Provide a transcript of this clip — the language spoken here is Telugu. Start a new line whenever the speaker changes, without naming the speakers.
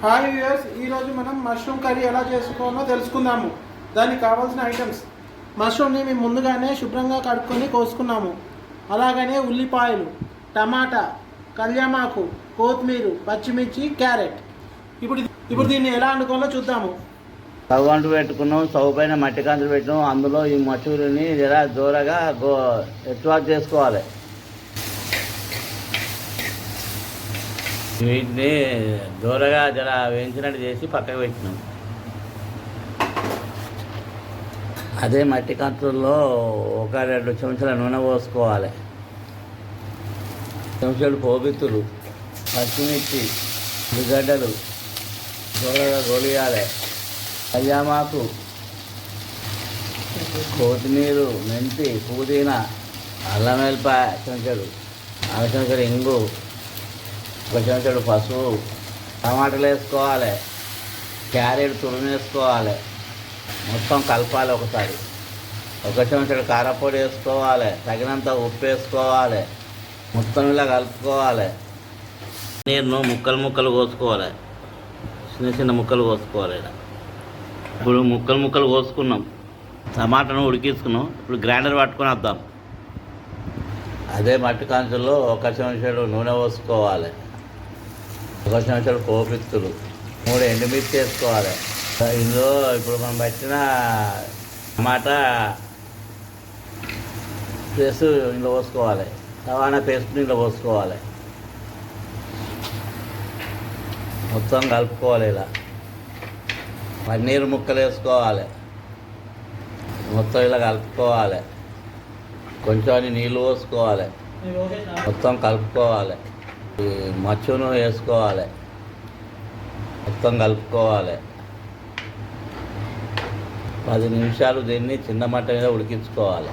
హాయ్ వ్యూయర్స్, ఈరోజు మనం మష్రూమ్ కర్రీ ఎలా చేసుకోవాలో తెలుసుకుందాము. దానికి కావాల్సిన ఐటమ్స్: మష్రూమ్ని మేము ముందుగానే శుభ్రంగా కడుక్కొని కోసుకున్నాము. అలాగనే ఉల్లిపాయలు, టమాటా, కళ్యామాకు, కొత్తిమీర, పచ్చిమిర్చి, క్యారెట్. ఇప్పుడు దీన్ని ఎలా వండుకోవాలో చూద్దాము.
స్టవ్ అంటు పెట్టుకున్నాం. స్టవ్ పైన మట్టి కంచులు పెట్టినాం. అందులో ఈ మసూరిని జరా దూరగా ఎత్తువా చేసుకోవాలి. వీటిని దూరగా జర వేయించినట్టు చేసి పక్కకు పెట్టినాం. అదే మట్టి కంచుల్లో 1-2 చెంచాల నూనె పోసుకోవాలి. చెంచాలు పోబిత్తులు, పచ్చిమిర్చి, ఉల్లిగడ్డలు దూరగా గొలియాలి. కళ్యామాకు, కొత్తిమీర, మెంతి, పుదీనా, అల్లం వెల్లిపాయ చెంచాడు, అర చెంచాడు ఇంగు, 1 చెంచాడు పసుపు, టమాటాలు వేసుకోవాలి. క్యారెట్ తురుము వేసుకోవాలి. మొత్తం కలపాలి. ఒకసారి 1 చెంచాడు కారపొడి వేసుకోవాలి. తగినంత ఉప్పు వేసుకోవాలి. మొత్తం ఇలా కలుపుకోవాలి. నీరును ముక్కలు కోసుకోవాలి. చిన్న ముక్కలు కోసుకోవాలి. ఇలా ఇప్పుడు ముక్కలు కోసుకున్నాం. టమాటాను ఉడికించుకున్నాం. ఇప్పుడు గ్రైండర్ పట్టుకొని వద్దాం. అదే మట్టి కంచుల్లో 1 చెంచాడు నూనె పోసుకోవాలి. 1 చెంచాడు పోపిత్తులు, 3 ఎండుమిర్చి వేసుకోవాలి. ఇందులో ఇప్పుడు మనం పట్టిన టమాటా పేస్ట్ ఇందులో పోసుకోవాలి. టమాటా పేస్ట్ ఇందులో పోసుకోవాలి. మొత్తం కలుపుకోవాలి. ఇలా పన్నీరు ముక్కలు వేసుకోవాలి. మొత్తం ఇలా కలుపుకోవాలి. కొంచెం నీళ్ళు పోసుకోవాలి. మొత్తం కలుపుకోవాలి. ఈ మచ్చును వేసుకోవాలి. మొత్తం కలుపుకోవాలి. 10 నిమిషాలు దీన్ని చిన్న మంట మీద ఉడికించుకోవాలి.